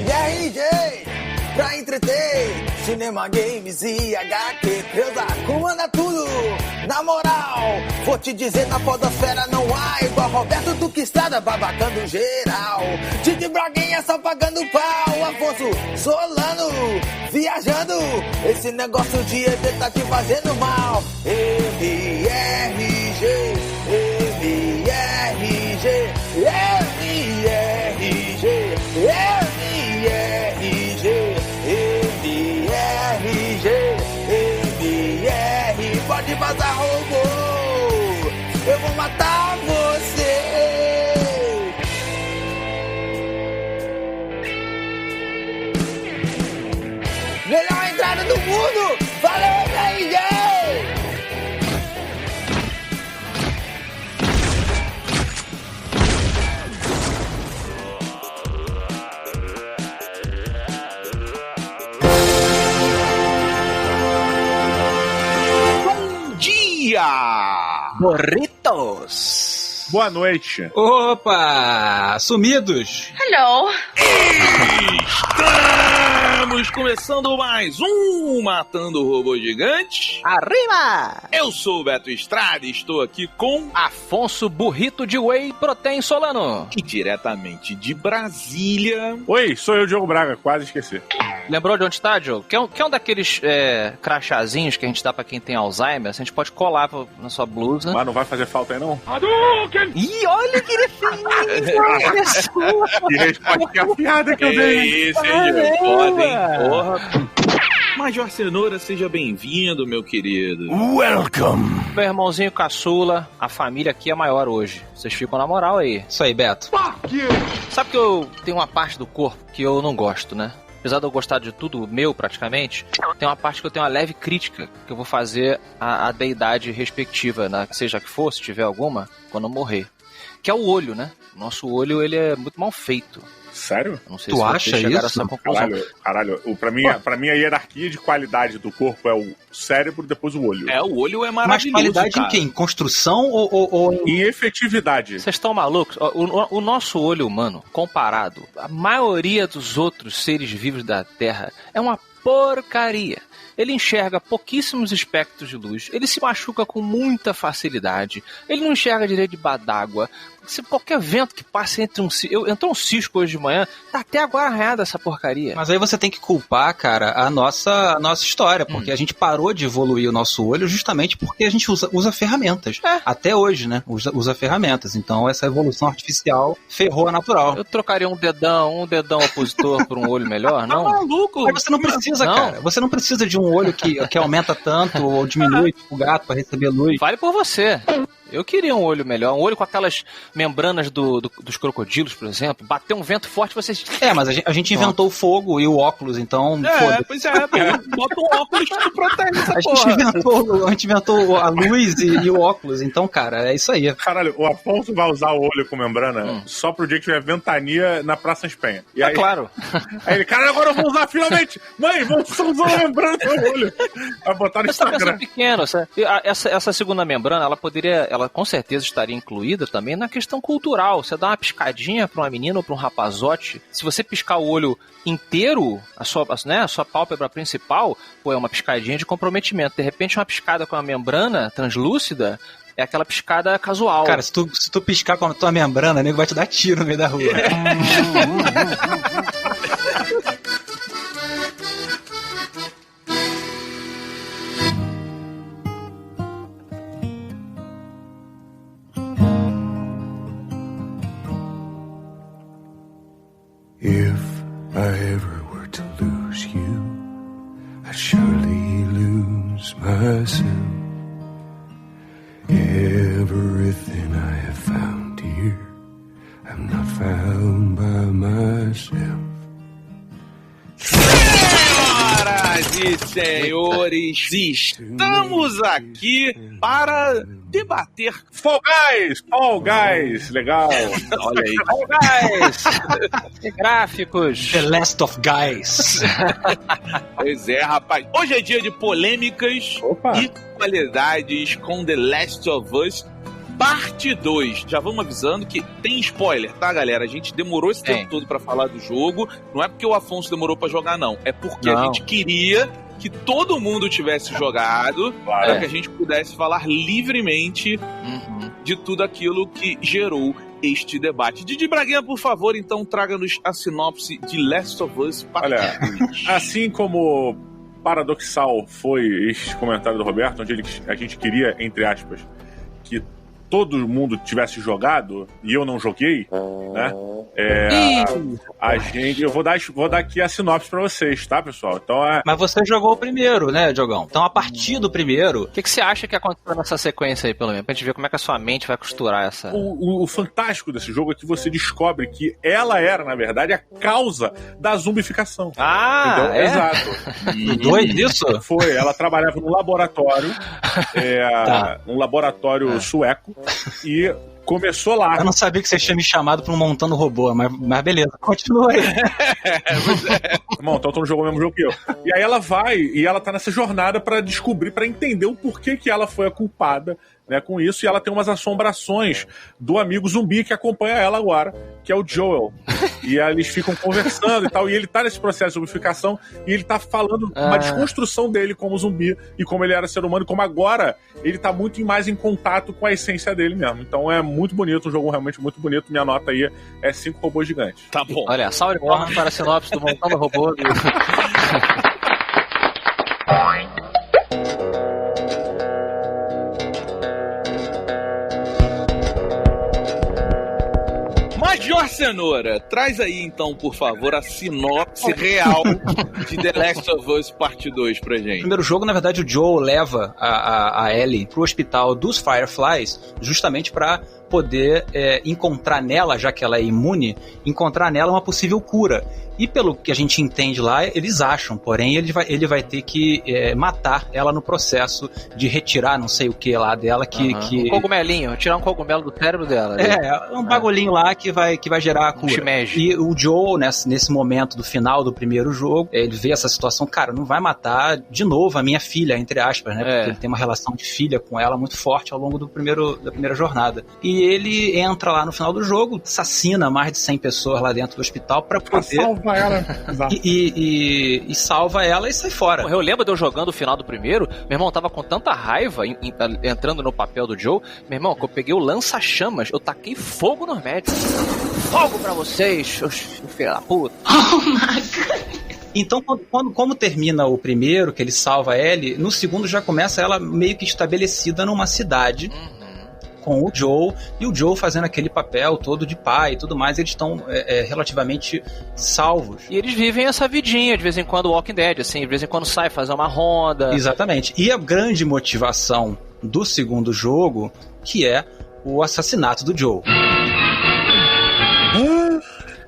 RG, pra entreter, cinema, games e HQ. Creuza, comanda tudo, na moral. Vou te dizer, na podosfera não há igual Roberto Duque Estrada, babacando geral. Didi Braguinha só pagando pau. Afonso Solano, viajando. Esse negócio de ET tá te fazendo mal. MRG, MRG, MRG, MRG, MRG, MR. Pode vazar, robô, eu vou matar você. Melhor entrada do mundo. Valeu, MRG. Burritos. Boa noite. Opa, sumidos. Hello. Estamos começando mais um Matando o Robô Gigante. Arriba! Eu sou o Beto Estrada e estou aqui com Afonso Burrito de Whey Protein Solano. e diretamente de Brasília. Oi, sou eu, Diogo Braga, quase esqueci. Lembrou de onde está, Diogo? Que é um daqueles crachazinhos que a gente dá pra quem tem Alzheimer. A gente pode colar na sua blusa. Mas não vai fazer falta aí, não? Ih, olha que ele é feio! E resposta a piada que eu dei. Isso, hein, Diogo? Podem, porra. Major Cenoura, seja bem-vindo, meu querido. Welcome. Meu irmãozinho caçula, a família aqui é maior hoje. Vocês ficam na moral aí. Isso aí, Beto. Sabe que eu tenho uma parte do corpo que eu não gosto, né? Apesar de eu gostar de tudo meu, praticamente, tem uma parte que eu tenho uma leve crítica que eu vou fazer à deidade respectiva, né? Seja que for, se tiver alguma, quando eu morrer. Que é o olho, né? O nosso olho, ele é muito mal feito. Sério? Não sei Tu se acha vocês chegaram a isso? essa conclusão. Caralho. Pra mim a hierarquia de qualidade do corpo é o cérebro, depois o olho. É, o olho é Mas maravilhoso, qualidade cara. em quê? Em construção ou em... Em efetividade. Vocês estão malucos? O nosso olho humano, comparado à maioria dos outros seres vivos da Terra, é uma porcaria. Ele enxerga pouquíssimos espectros de luz, ele se machuca com muita facilidade, ele não enxerga direito debaixo d'água. Se qualquer vento que passe entrou um cisco hoje de manhã, tá até agora arranhada essa porcaria. Mas aí você tem que culpar, cara, a nossa história, porque a gente parou de evoluir o nosso olho justamente porque a gente usa ferramentas. É. Até hoje, né? Usa ferramentas. Então essa evolução artificial ferrou a natural. Eu trocaria um dedão opositor por um olho melhor, Tá não? maluco? Mas você não precisa, Não. cara. Você não precisa de um olho que aumenta tanto ou diminui o gato para receber luz. Vale por você. Eu queria um olho melhor, um olho com aquelas membranas dos crocodilos, por exemplo. Bater um vento forte, vocês... Mas a gente inventou o fogo e o óculos, então... foda-se. Pois é, pô. Bota um óculos que protege essa A porra. gente inventou a luz e o óculos, então, cara, é isso aí. Caralho, o Afonso vai usar o olho com membrana só pro dia que tiver ventania na Praça Espenha. E aí, claro. Aí ele, cara, agora eu vou usar finalmente! Mãe, vamos usar a membrana no olho. Vai botar no Essa peça Instagram. pequena, essa segunda membrana, ela com certeza estaria incluída também na questão cultural. Você dá uma piscadinha pra uma menina ou pra um rapazote, se você piscar o olho inteiro, a sua pálpebra principal, pô, é uma piscadinha de comprometimento. De repente, uma piscada com uma membrana translúcida é aquela piscada casual. Cara, se tu piscar com a tua membrana, o nego vai te dar tiro no meio da rua. If I ever were to lose you, I'd surely lose myself. Everything I have found here, I'm not found by myself. Senhoras e senhores, estamos aqui para debater. Fall Guys, legal. Olha aí. Fall Guys! Gráficos! The Last of Guys. Pois é, rapaz. Hoje é dia de polêmicas Opa. e qualidades com The Last of Us Parte 2. Já vamos avisando que tem spoiler, tá, galera? A gente demorou esse tempo todo pra falar do jogo. Não é porque o Afonso demorou pra jogar, não. É porque a gente queria que todo mundo tivesse jogado para que a gente pudesse falar livremente de tudo aquilo que gerou este debate. Didi Braguinha, por favor, então traga-nos a sinopse de Last of Us Part 2. Olha, assim como paradoxal foi este comentário do Roberto, onde a gente queria, entre aspas, que todo mundo tivesse jogado e eu não joguei, né? Eu vou dar aqui a sinopse pra vocês, tá, pessoal? Então, Mas você jogou o primeiro, né, Diogão? Então, a partir do primeiro... O que você acha que aconteceu nessa sequência aí, pelo menos? Pra gente ver como é que a sua mente vai costurar essa... O fantástico desse jogo é que você descobre que ela era, na verdade, a causa da zumbificação. Ah, então, exato. Doido isso? Foi, ela trabalhava num laboratório, um laboratório sueco, e começou lá. Eu não sabia que você tinha me chamado pra um Montando Robô, mas beleza, continua aí. Irmão, então tu não jogou o mesmo jogo que eu. E aí ela vai, e ela tá nessa jornada pra descobrir, pra entender o porquê que ela foi a culpada, né, com isso, e ela tem umas assombrações do amigo zumbi que acompanha ela agora, que é o Joel. E aí eles ficam conversando e tal, e ele tá nesse processo de zumbificação, e ele tá falando uma desconstrução dele como zumbi, e como ele era ser humano, e como agora ele tá muito mais em contato com a essência dele mesmo. Então é muito bonito, um jogo realmente muito bonito. Minha nota aí é 5 robôs gigantes. Tá bom. Olha, salve palmas para a sinopse do Montando Robô. Major Cenoura, traz aí então, por favor, a sinopse real de The Last of Us Part 2 pra gente. No primeiro jogo, na verdade, o Joel leva a Ellie pro hospital dos Fireflies justamente pra poder encontrar nela, já que ela é imune, encontrar nela uma possível cura. E pelo que a gente entende lá, eles acham, porém ele vai ter que matar ela no processo de retirar não sei o que lá dela que... Um cogumelinho, tirar um cogumelo do cérebro dela. Um bagulhinho lá que vai gerar a cura. E o Joel, nesse momento do final do primeiro jogo, ele vê essa situação, cara, não vai matar de novo a minha filha, entre aspas, né? Porque ele tem uma relação de filha com ela muito forte ao longo da primeira jornada. E ele entra lá no final do jogo, assassina mais de 100 pessoas lá dentro do hospital pra poder... Salva ela. e salva ela e sai fora. Eu lembro de eu jogando o final do primeiro, meu irmão tava com tanta raiva, entrando no papel do Joe, meu irmão, que eu peguei o lança-chamas, eu taquei fogo nos médicos. Fogo pra vocês, seus filhos da puta. Oh my God. Então, como termina o primeiro, que ele salva a Ellie, no segundo já começa ela meio que estabelecida numa cidade, com o Joe, e o Joe fazendo aquele papel todo de pai e tudo mais, eles estão relativamente salvos. E eles vivem essa vidinha, de vez em quando Walking Dead, assim, de vez em quando sai fazer uma ronda. Exatamente. E a grande motivação do segundo jogo, que é o assassinato do Joe.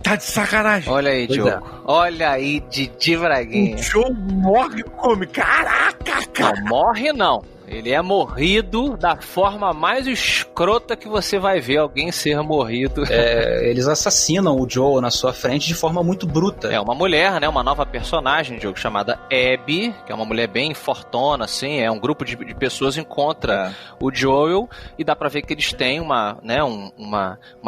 Tá de sacanagem. Olha aí, Diogo. Olha aí, Didi Braguinha. O Joe morre come. Caraca, cara. Não, morre não. Ele é morrido da forma mais escrota que você vai ver alguém ser morrido. Eles assassinam o Joel na sua frente de forma muito bruta. É uma mulher, né? Uma nova personagem de jogo chamada Abby, que é uma mulher bem fortona, assim. É um grupo de pessoas encontra o Joel e dá pra ver que eles têm uma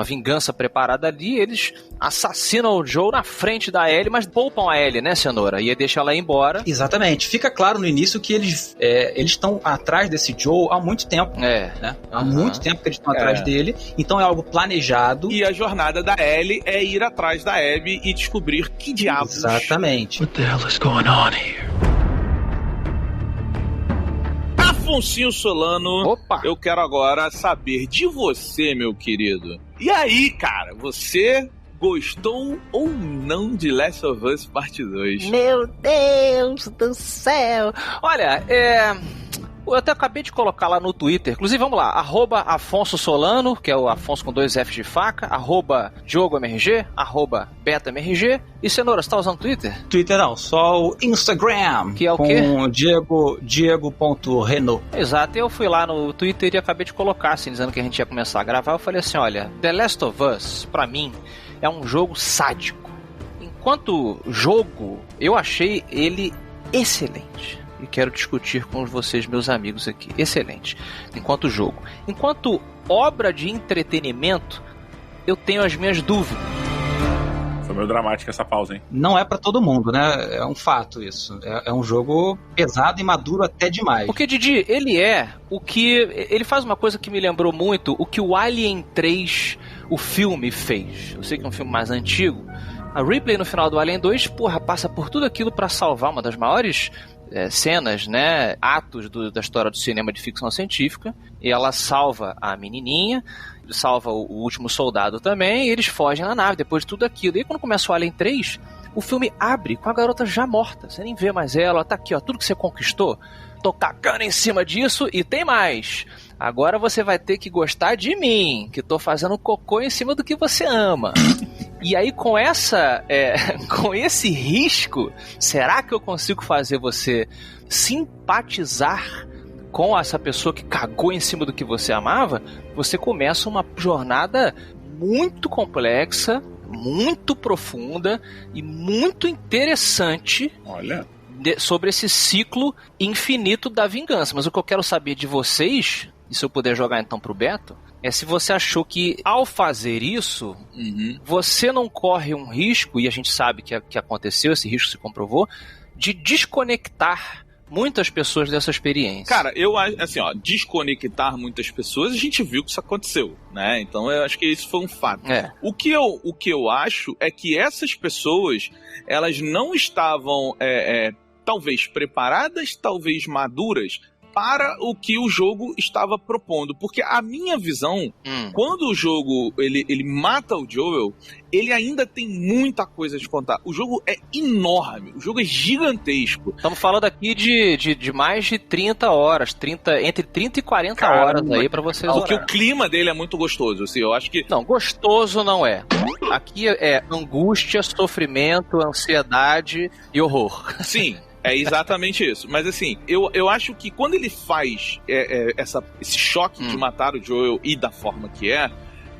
vingança preparada ali. Eles assassinam o Joel na frente da Ellie, mas poupam a Ellie, né, Cenoura? E deixam ela ir embora. Exatamente. Fica claro no início que eles estão atrás desse Joe há muito tempo. Né? Há muito tempo que eles estão atrás dele. Então é algo planejado. E a jornada da Ellie é ir atrás da Abby e descobrir que diabos. Exatamente. What the hell is going on here? Afonsinho Solano, Opa. Eu quero agora saber de você, meu querido. E aí, cara, você gostou ou não de Last of Us Part 2? Meu Deus do céu! Olha, eu até acabei de colocar lá no Twitter. Inclusive, vamos lá. @Afonso Solano, que é o Afonso com 2 F de faca. @DiogoMRG. @BetaMRG. E Cenoura, você tá usando Twitter? Twitter não, só o Instagram. Que é o quê? Com Diego.Renault. Exato. Eu fui lá no Twitter e acabei de colocar, assim, dizendo que a gente ia começar a gravar. Eu falei assim, olha, The Last of Us, pra mim, é um jogo sádico. Enquanto jogo, eu achei ele excelente. e quero discutir com vocês, meus amigos aqui. Excelente. Enquanto jogo. Enquanto obra de entretenimento, eu tenho as minhas dúvidas. Foi meio dramática essa pausa, hein? Não é pra todo mundo, né? É um fato isso. É um jogo pesado e maduro até demais. Porque, Didi, ele faz uma coisa que me lembrou muito o que o Alien 3, o filme, fez. Eu sei que é um filme mais antigo. A Ripley, no final do Alien 2, passa por tudo aquilo pra salvar uma das maiores cenas, né, atos da história do cinema de ficção científica, e ela salva a menininha, salva o último soldado também, e eles fogem na nave depois de tudo aquilo. E aí, quando começa o Alien 3, o filme abre com a garota já morta, você nem vê mais ela tá aqui, ó, tudo que você conquistou, tô cagando em cima disso, e tem mais. Agora você vai ter que gostar de mim, que tô fazendo cocô em cima do que você ama. E aí, com esse risco, será que eu consigo fazer você simpatizar com essa pessoa que cagou em cima do que você amava? Você começa uma jornada muito complexa, muito profunda e muito interessante. Olha, sobre esse ciclo infinito da vingança. Mas o que eu quero saber de vocês, e se eu puder jogar então pro Beto, é se você achou que ao fazer isso, você não corre um risco, e a gente sabe que aconteceu, esse risco se comprovou, de desconectar muitas pessoas dessa experiência. Cara, eu acho, assim, ó, desconectar muitas pessoas, a gente viu que isso aconteceu, né? Então eu acho que isso foi um fato. O que eu acho é que essas pessoas, elas não estavam, talvez preparadas, talvez maduras, para o que o jogo estava propondo. Porque a minha visão, quando o jogo ele mata o Joel, ele ainda tem muita coisa de contar. O jogo é enorme, o jogo é gigantesco. Estamos falando aqui de mais de 30 horas, entre 30 e 40 horas aí pra vocês. Porque o clima dele é muito gostoso, assim, eu acho que... Não, gostoso não é. Aqui é angústia, sofrimento, ansiedade e horror. Sim. É exatamente isso. Mas assim, eu acho que quando ele faz esse choque de matar o Joel e da forma que é,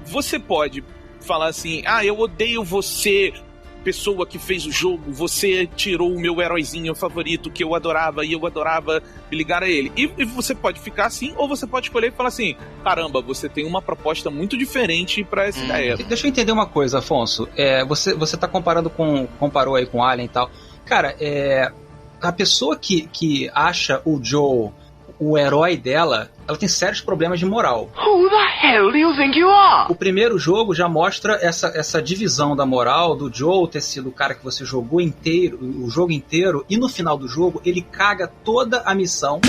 você pode falar assim, eu odeio você, pessoa que fez o jogo, você tirou o meu heróizinho favorito que eu adorava e eu adorava me ligar a ele. E você pode ficar assim, ou você pode escolher e falar assim, caramba, você tem uma proposta muito diferente pra essa ideia. Deixa eu entender uma coisa, Afonso. Você tá comparou aí com Alien e tal. Cara, a pessoa que acha o Joel o herói dela, ela tem sérios problemas de moral. Who the hell do you think you are? O primeiro jogo já mostra essa divisão da moral do Joel ter sido o cara que você jogou o jogo inteiro, e no final do jogo ele caga toda a missão.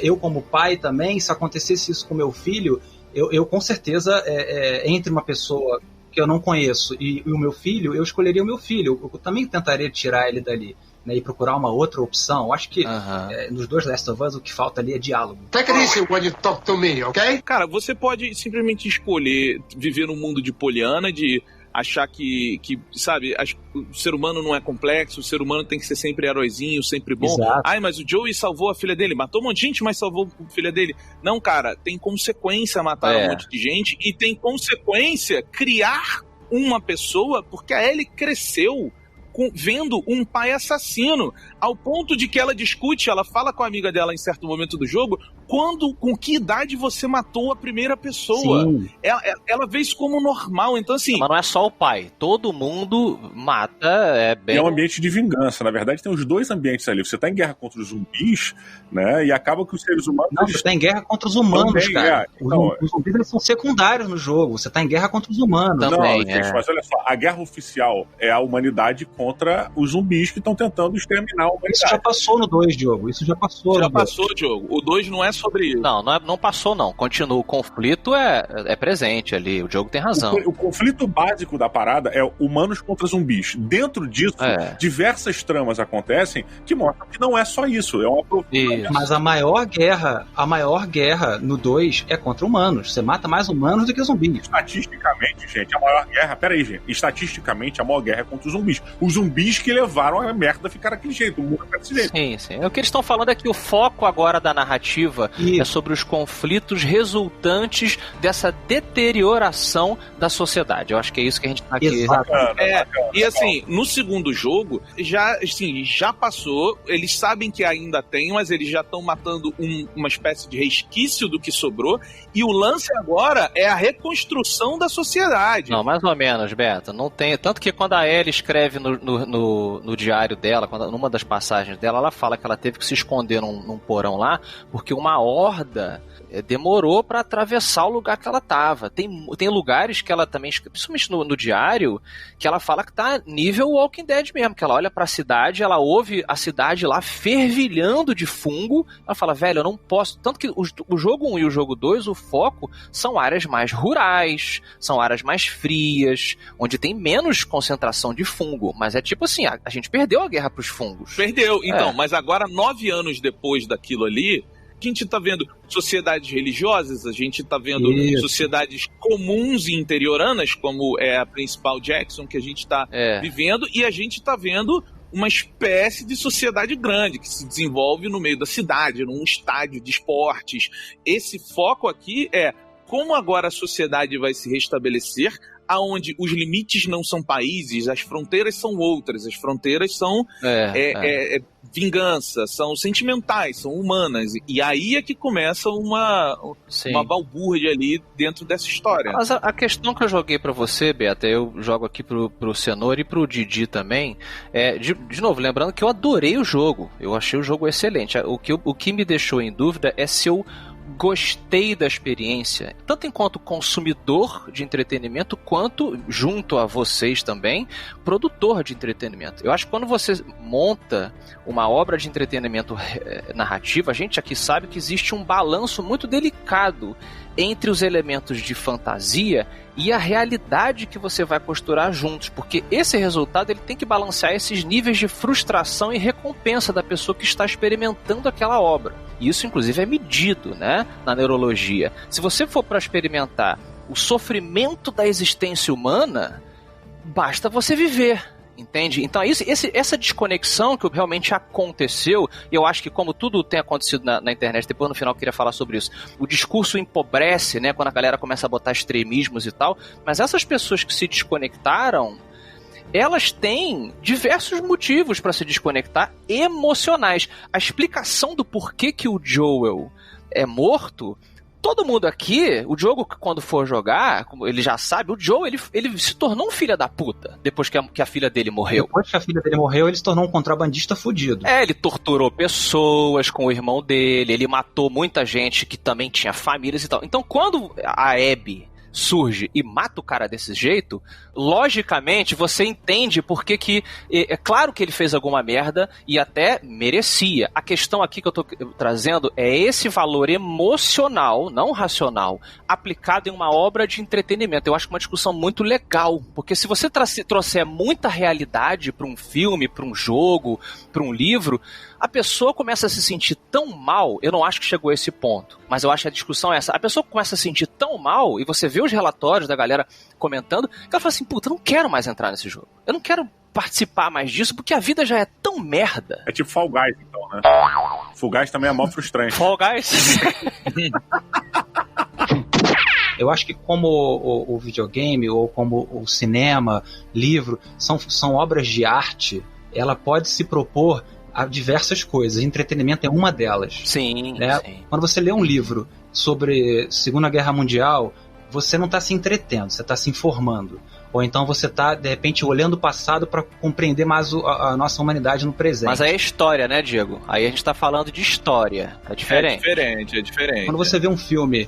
Eu como pai também, se acontecesse isso com meu filho, eu com certeza, entre uma pessoa que eu não conheço e o meu filho, eu escolheria o meu filho. Eu também tentaria tirar ele dali, né, e procurar uma outra opção. Eu acho que nos dois Last of Us o que falta ali é diálogo. Take it easy when you talk to me, ok? Cara, você pode simplesmente escolher viver num mundo de poliana, de achar que sabe, o ser humano não é complexo, o ser humano tem que ser sempre heróizinho, sempre bom. Exato. Mas o Joey salvou a filha dele, matou um monte de gente, mas salvou a filha dele. Não, cara, tem consequência matar um monte de gente, e tem consequência criar uma pessoa, porque a Ellie cresceu vendo um pai assassino, ao ponto de que ela discute, ela fala com a amiga dela em certo momento do jogo, com que idade você matou a primeira pessoa. Ela vê isso como normal, então assim... Mas não é só o pai, todo mundo mata, É um ambiente de vingança, na verdade tem os dois ambientes ali, você tá em guerra contra os zumbis, né, e acaba que os seres humanos... Não, você tá em guerra contra os humanos, também, cara. Então, os zumbis eles são secundários no jogo, você tá em guerra contra os humanos. Também, gente, mas olha só, a guerra oficial é a humanidade contra os zumbis que estão tentando exterminar a humanidade. Isso já passou no 2, Diogo. Isso já passou. Já passou, Diogo. O 2 não é sobre isso. Não passou, não. Continua. O conflito é presente ali. O Diogo tem razão. O conflito básico da parada é humanos contra zumbis. Dentro disso, diversas tramas acontecem que mostram que não é só isso. É uma Mas a maior guerra no 2 é contra humanos. Você mata mais humanos do que zumbis. Estatisticamente, gente, a maior guerra... Peraí, gente. Estatisticamente, a maior guerra é contra os zumbis. Os os zumbis que levaram a merda a ficar daquele jeito, o mundo desse jeito. Sim. O que eles estão falando é que o foco agora da narrativa é sobre os conflitos resultantes dessa deterioração da sociedade. Eu acho que é isso que a gente tá aqui. E assim, no segundo jogo, já passou, eles sabem que ainda tem, mas eles já estão matando uma espécie de resquício do que sobrou, e o lance agora é a reconstrução da sociedade. Não, mais ou menos, Beto. Não tem. Tanto que quando a Ellie escreve no diário dela, numa das passagens dela, ela fala que ela teve que se esconder num porão lá, porque uma horda demorou pra atravessar o lugar que ela tava. Tem lugares que ela também, principalmente no diário, que ela fala que tá nível Walking Dead mesmo, que ela olha pra cidade, ela ouve a cidade lá fervilhando de fungo, ela fala, velho, eu não posso... Tanto que o jogo 1 e o jogo 2, o foco são áreas mais rurais, são áreas mais frias, onde tem menos concentração de fungo, mas é tipo assim, a gente perdeu a guerra pros fungos. Perdeu, então, mas agora, 9 anos depois daquilo ali, a gente tá vendo sociedades religiosas, a gente tá vendo sociedades comuns e interioranas, como é a principal Jackson que a gente tá vivendo, e a gente tá vendo uma espécie de sociedade grande que se desenvolve no meio da cidade, num estádio de esportes. Esse foco aqui é como agora a sociedade vai se restabelecer, aonde os limites não são países, as fronteiras são outras, as fronteiras são vingança, são sentimentais, são humanas, e aí é que começa uma balbúrdia ali dentro dessa história. Mas a questão que eu joguei pra você, Beto, eu jogo aqui pro Cenoura e pro Didi também, de novo, lembrando que eu adorei o jogo, eu achei o jogo excelente, o que me deixou em dúvida é se eu gostei da experiência, tanto enquanto consumidor de entretenimento, quanto, junto a vocês também, produtor de entretenimento. Eu acho que quando você monta uma obra de entretenimento narrativa, a gente aqui sabe que existe um balanço muito delicado entre os elementos de fantasia e a realidade que você vai costurar juntos, porque esse resultado ele tem que balancear esses níveis de frustração e recompensa da pessoa que está experimentando aquela obra. E isso, inclusive, é medido, né, na neurologia. Se você for para experimentar o sofrimento da existência humana, basta você viver. Entende? Então essa desconexão que realmente aconteceu, e eu acho que como tudo tem acontecido na internet, depois no final eu queria falar sobre isso, o discurso empobrece, né, quando a galera começa a botar extremismos e tal, mas essas pessoas que se desconectaram, elas têm diversos motivos para se desconectar emocionais. A explicação do porquê que o Joel é morto, todo mundo aqui, o Diogo, quando for jogar, como ele já sabe, o Joe, ele se tornou um filho da puta depois que a filha dele morreu. Depois que a filha dele morreu, ele se tornou um contrabandista fudido. Ele torturou pessoas com o irmão dele, ele matou muita gente que também tinha famílias e tal. Então, quando a Abby surge e mata o cara desse jeito, logicamente você entende porque que é claro que ele fez alguma merda e até merecia. A questão aqui que eu tô trazendo é esse valor emocional, não racional, aplicado em uma obra de entretenimento. Eu acho que é uma discussão muito legal, porque se você trouxer muita realidade para um filme, para um jogo, para um livro, a pessoa começa a se sentir tão mal. Eu não acho que chegou a esse ponto, mas eu acho que a discussão é essa. A pessoa começa a se sentir tão mal, e você vê os relatórios da galera comentando, que ela fala assim, puta, eu não quero mais entrar nesse jogo. Eu não quero participar mais disso, porque a vida já é tão merda. É tipo Fall Guys, então, né? Fall Guys também é mó frustrante. Fall Guys? Eu acho que como o videogame, ou como o cinema, livro, são obras de arte, ela pode se propor a diversas coisas. Entretenimento é uma delas. Sim, né? Sim. Quando você lê um livro sobre Segunda Guerra Mundial, você não está se entretendo, você está se informando. Ou então você está, de repente, olhando o passado para compreender mais a nossa humanidade no presente. Mas aí é história, né, Diego? Aí a gente está falando de história. É diferente. É diferente. Quando você vê um filme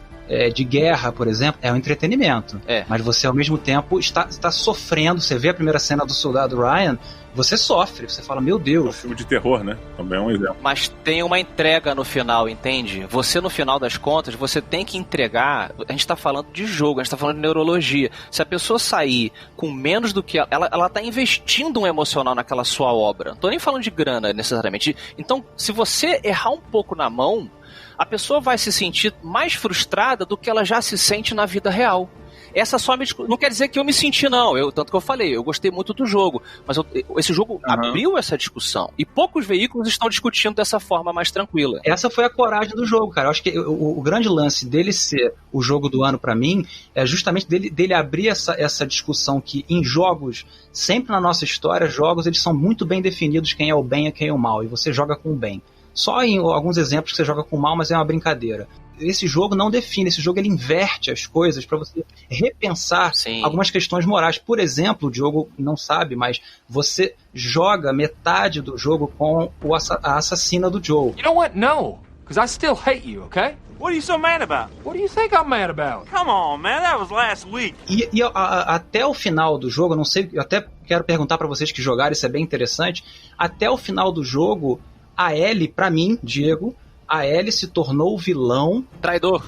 de guerra, por exemplo, é um entretenimento. Mas você, ao mesmo tempo, está sofrendo. Você vê a primeira cena do soldado Ryan, você sofre. Você fala, meu Deus. É um filme de terror, né? Também é um exemplo. Mas tem uma entrega no final, entende? Você, no final das contas, você tem que entregar... A gente está falando de jogo, a gente está falando de neurologia. Se a pessoa sair com menos do que... Ela está investindo um emocional naquela sua obra. Não tô nem falando de grana, necessariamente. Então, se você errar um pouco na mão, a pessoa vai se sentir mais frustrada do que ela já se sente na vida real. essa só não quer dizer que eu me senti, não. Tanto que eu falei, eu gostei muito do jogo, mas esse jogo abriu essa discussão. E poucos veículos estão discutindo dessa forma mais tranquila. Essa foi a coragem do jogo, cara. Eu acho que o grande lance dele ser o jogo do ano pra mim é justamente dele abrir essa discussão que em jogos, sempre na nossa história, jogos eles são muito bem definidos quem é o bem e quem é o mal, e você joga com o bem. Só em alguns exemplos que você joga com o mal, mas é uma brincadeira. Esse jogo não define, esse jogo ele inverte as coisas para você repensar algumas questões morais. Por exemplo, o Diogo não sabe, mas você joga metade do jogo com a assassina do Joe. You know what? No, because I still hate you, okay? What are you so mad about? What do you think I'm mad about? Come on, man, that was last week. E até o final do jogo, eu não sei, eu até quero perguntar para vocês que jogaram, isso é bem interessante. Até o final do jogo, a Ellie, pra mim, Diego, a Ellie se tornou o vilão. Traidor.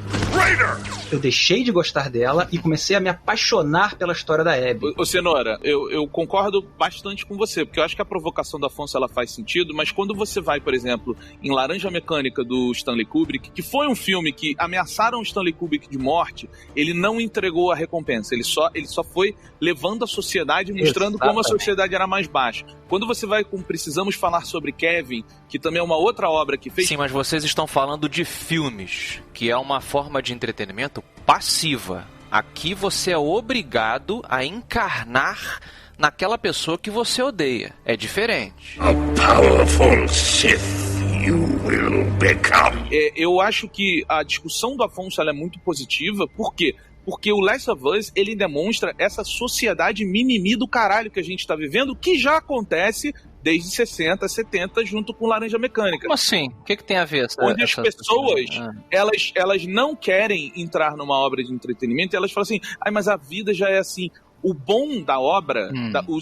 Eu deixei de gostar dela e comecei a me apaixonar pela história da Abby. Ô Cenoura, eu concordo bastante com você, porque eu acho que a provocação da Afonso ela faz sentido, mas quando você vai, por exemplo, em Laranja Mecânica do Stanley Kubrick, que foi um filme que ameaçaram o Stanley Kubrick de morte, ele não entregou a recompensa, ele só foi levando a sociedade, mostrando como a sociedade era mais baixa. Quando você vai com Precisamos Falar sobre Kevin, que também é uma outra obra que fez... Sim, mas vocês estão falando de filmes, que é uma forma de entretenimento passiva. Aqui você é obrigado a encarnar naquela pessoa que você odeia. É diferente. A powerful Sith you will become. Eu acho que a discussão do Afonso ela é muito positiva. Por quê? Porque o Last of Us, ele demonstra essa sociedade mimimi do caralho que a gente tá vivendo, que já acontece desde 60, 70, junto com Laranja Mecânica. Como assim? O que tem a ver? Onde as pessoas, elas não querem entrar numa obra de entretenimento e elas falam assim, mas a vida já é assim. O bom da obra,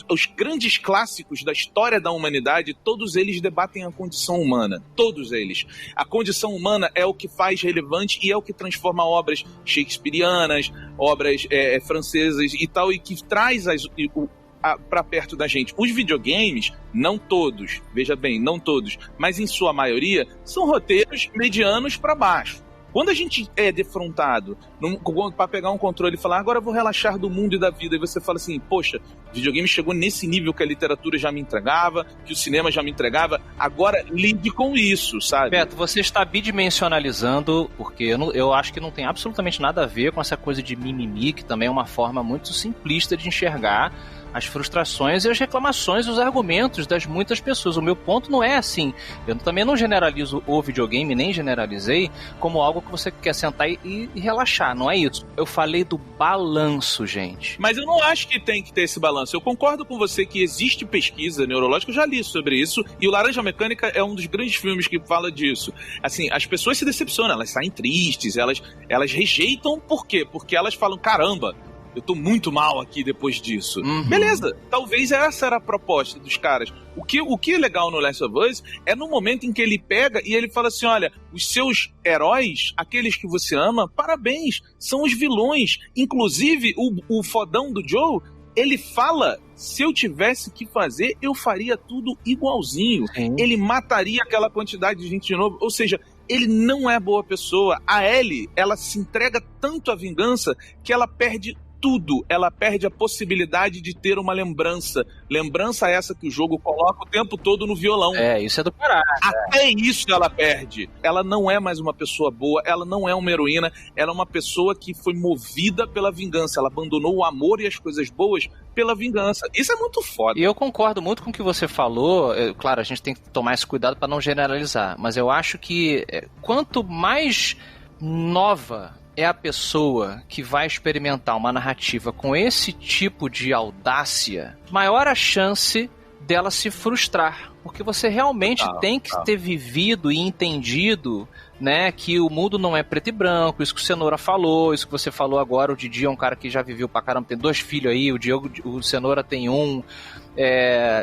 os grandes clássicos da história da humanidade, todos eles debatem a condição humana. Todos eles. A condição humana é o que faz relevante e é o que transforma obras shakespearianas, obras francesas e tal, e que traz para perto da gente. Os videogames, não todos, veja bem, não todos, mas em sua maioria, são roteiros medianos para baixo. Quando a gente é defrontado para pegar um controle e falar, agora eu vou relaxar do mundo e da vida, e você fala assim, poxa, o videogame chegou nesse nível que a literatura já me entregava, que o cinema já me entregava, agora lide com isso, sabe? Beto, você está bidimensionalizando, porque eu acho que não tem absolutamente nada a ver com essa coisa de mimimi, que também é uma forma muito simplista de enxergar as frustrações e as reclamações, os argumentos das muitas pessoas. O meu ponto não é assim. Eu também não generalizo o videogame, nem generalizei, como algo que você quer sentar e relaxar. Não é isso. Eu falei do balanço, gente. Mas eu não acho que tem que ter esse balanço. Eu concordo com você que existe pesquisa neurológica, eu já li sobre isso, e o Laranja Mecânica é um dos grandes filmes que fala disso. Assim, as pessoas se decepcionam, elas saem tristes, elas rejeitam. Por quê? Porque elas falam, caramba, eu tô muito mal aqui depois disso. Beleza, talvez essa era a proposta dos caras. O que é legal no Last of Us é no momento em que ele pega e ele fala assim, olha, os seus heróis, aqueles que você ama, parabéns, são os vilões. Inclusive, o fodão do Joe, ele fala, se eu tivesse que fazer, eu faria tudo igualzinho. Ele mataria aquela quantidade de gente de novo. Ou seja, ele não é boa pessoa. A Ellie, ela se entrega tanto à vingança que ela perde tudo, ela perde a possibilidade de ter uma lembrança. Lembrança essa que o jogo coloca o tempo todo no violão. Isso é do caralho. Até isso ela perde. Ela não é mais uma pessoa boa, ela não é uma heroína, ela é uma pessoa que foi movida pela vingança. Ela abandonou o amor e as coisas boas pela vingança. Isso é muito foda. E eu concordo muito com o que você falou. Claro, a gente tem que tomar esse cuidado para não generalizar, mas eu acho que quanto mais nova é a pessoa que vai experimentar uma narrativa com esse tipo de audácia, maior a chance dela se frustrar. Porque você realmente tem que ter vivido e entendido, né, que o mundo não é preto e branco, isso que o Cenoura falou, isso que você falou agora, o Didi é um cara que já viveu pra caramba, tem 2 filhos aí, o Cenoura tem 1,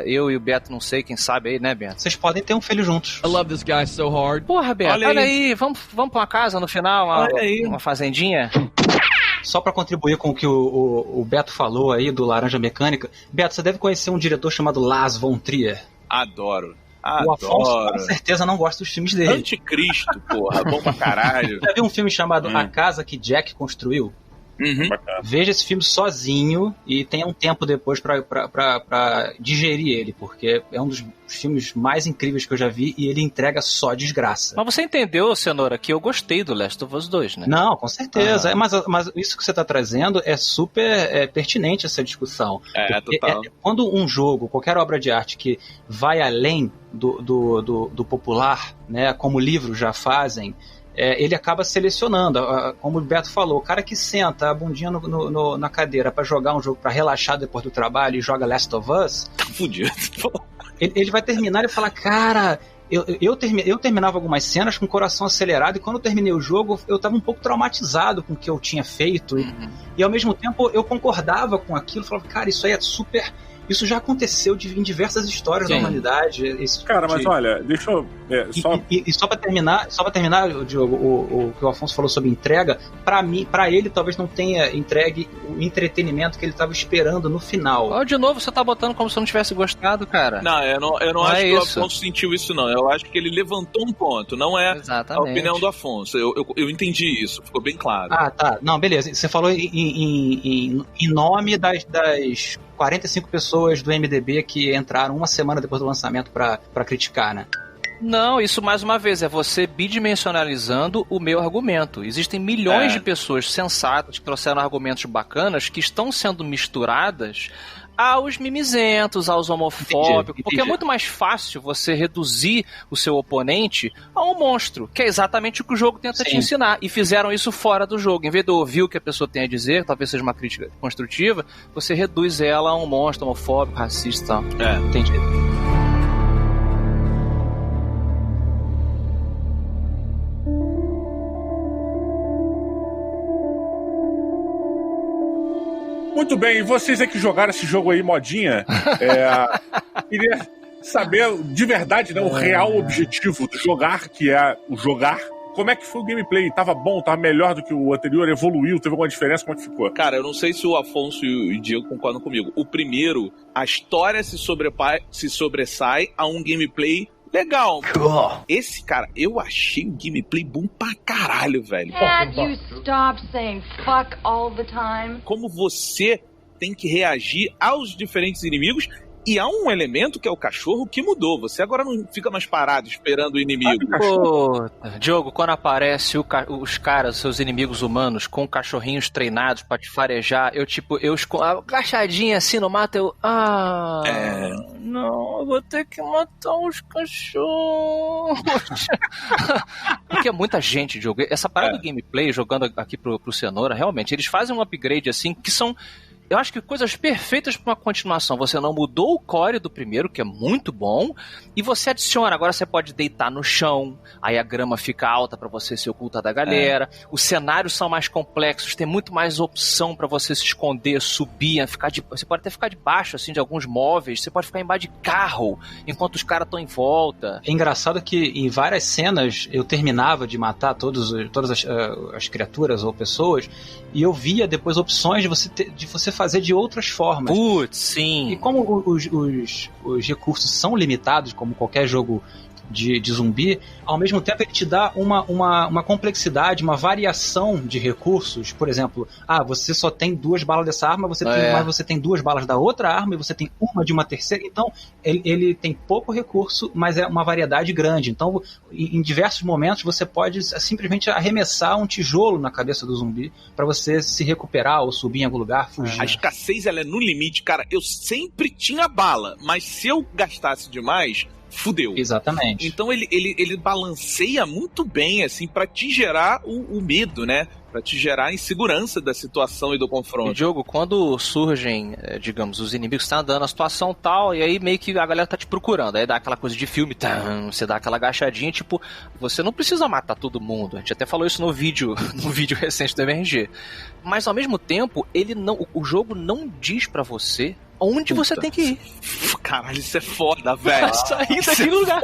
eu e o Beto não sei, quem sabe aí, né, Beto? Vocês podem ter um filho juntos. I love this guy so hard. Porra, Beto, olha aí, vamos pra uma casa no final, uma fazendinha? Só pra contribuir com o que o Beto falou aí do Laranja Mecânica, Beto, você deve conhecer um diretor chamado Lars von Trier. Adoro. O Afonso com certeza não gosta dos filmes dele. Anticristo, porra, bom pra caralho. Já viu um filme chamado A Casa que Jack Construiu? Veja esse filme sozinho e tenha um tempo depois pra digerir ele, porque é um dos filmes mais incríveis que eu já vi e ele entrega só desgraça. Mas você entendeu, Cenoura, que eu gostei do Last of Us 2, né? Não, com certeza. Mas isso que você tá trazendo é super pertinente essa discussão. Total. Quando um jogo, qualquer obra de arte que vai além do popular, né, como livros já fazem, ele acaba selecionando, como o Beto falou, o cara que senta a bundinha na cadeira pra jogar um jogo pra relaxar depois do trabalho e joga Last of Us, tá fudido. Ele vai terminar e falar, cara, eu terminava algumas cenas com o coração acelerado e quando eu terminei o jogo eu tava um pouco traumatizado com o que eu tinha feito e ao mesmo tempo eu concordava com aquilo, falava, cara, isso aí é super... Isso já aconteceu em diversas histórias da humanidade. Cara, mas olha, deixa eu... só pra terminar, Diogo, o que o Afonso falou sobre entrega, pra ele talvez não tenha entregue o entretenimento que ele tava esperando no final. De novo, você tá botando como se eu não tivesse gostado, cara. Não, eu não acho que o Afonso sentiu isso, não. Eu acho que ele levantou um ponto, não é a opinião do Afonso. Eu entendi isso, ficou bem claro. Ah, tá. Não, beleza. Você falou em nome das 45 pessoas do MDB que entraram uma semana depois do lançamento pra criticar, né? Não, isso mais uma vez é você bidimensionalizando o meu argumento. Existem milhões de pessoas sensatas que trouxeram argumentos bacanas que estão sendo misturadas aos mimizentos, aos homofóbicos, porque é muito mais fácil você reduzir o seu oponente a um monstro, que é exatamente o que o jogo tenta te ensinar, e fizeram isso fora do jogo. Em vez de ouvir o que a pessoa tem a dizer, talvez seja uma crítica construtiva, você reduz ela a um monstro homofóbico, racista e tal. Entendi. Muito bem, e vocês aí que jogaram esse jogo aí, modinha, queria saber de verdade, né, o real objetivo do jogar, que é o jogar. Como é que foi o gameplay? Tava bom? Tava melhor do que o anterior? Evoluiu? Teve alguma diferença? Como é que ficou? Cara, eu não sei se o Afonso e o Diego concordam comigo. O primeiro, a história se sobressai a um gameplay legal. Cool. Esse, cara, eu achei o gameplay bom pra caralho, velho. Can't you stop saying fuck all the time? Como você tem que reagir aos diferentes inimigos. E há um elemento que é o cachorro que mudou. Você agora não fica mais parado esperando o inimigo. Pô, Diogo, quando aparece os caras, seus inimigos humanos, com cachorrinhos treinados pra te farejar, eu agachadinha assim no mato, não, eu vou ter que matar os cachorros. Porque é muita gente, Diogo. Essa parada do gameplay, jogando aqui pro Cenoura, realmente, eles fazem um upgrade assim, que são... Eu acho que coisas perfeitas para uma continuação. Você não mudou o core do primeiro, que é muito bom, e você adiciona. Agora você pode deitar no chão, aí a grama fica alta para você se ocultar da galera. Os cenários são mais complexos, tem muito mais opção para você se esconder, subir, você pode até ficar debaixo assim, de alguns móveis, você pode ficar embaixo de carro, enquanto os caras estão em volta. É engraçado que em várias cenas eu terminava de matar todas as criaturas ou pessoas, e eu via depois opções de você fazer de outras formas. Putz, sim. E como os recursos são limitados, como qualquer jogo de zumbi, ao mesmo tempo ele te dá uma complexidade, uma variação de recursos. Por exemplo, você só tem 2 balas dessa arma, mas você tem 2 balas da outra arma e você tem uma de uma terceira. Então, ele tem pouco recurso, mas é uma variedade grande. Então, em diversos momentos, você pode simplesmente arremessar um tijolo na cabeça do zumbi para você se recuperar ou subir em algum lugar, fugir. A escassez, ela é no limite, cara. Eu sempre tinha bala, mas se eu gastasse demais... fudeu. Exatamente. Então ele balanceia muito bem, assim, pra te gerar o medo, né? Pra te gerar a insegurança da situação e do confronto. E, Diogo, quando surgem, digamos, os inimigos estão andando na situação tal, e aí meio que a galera tá te procurando, aí dá aquela coisa de filme, você dá aquela agachadinha, tipo, você não precisa matar todo mundo. A gente até falou isso no vídeo recente do MRG. Mas, ao mesmo tempo, o jogo não diz pra você onde você tem que ir. Caralho, isso é foda, velho. Sair daquele lugar.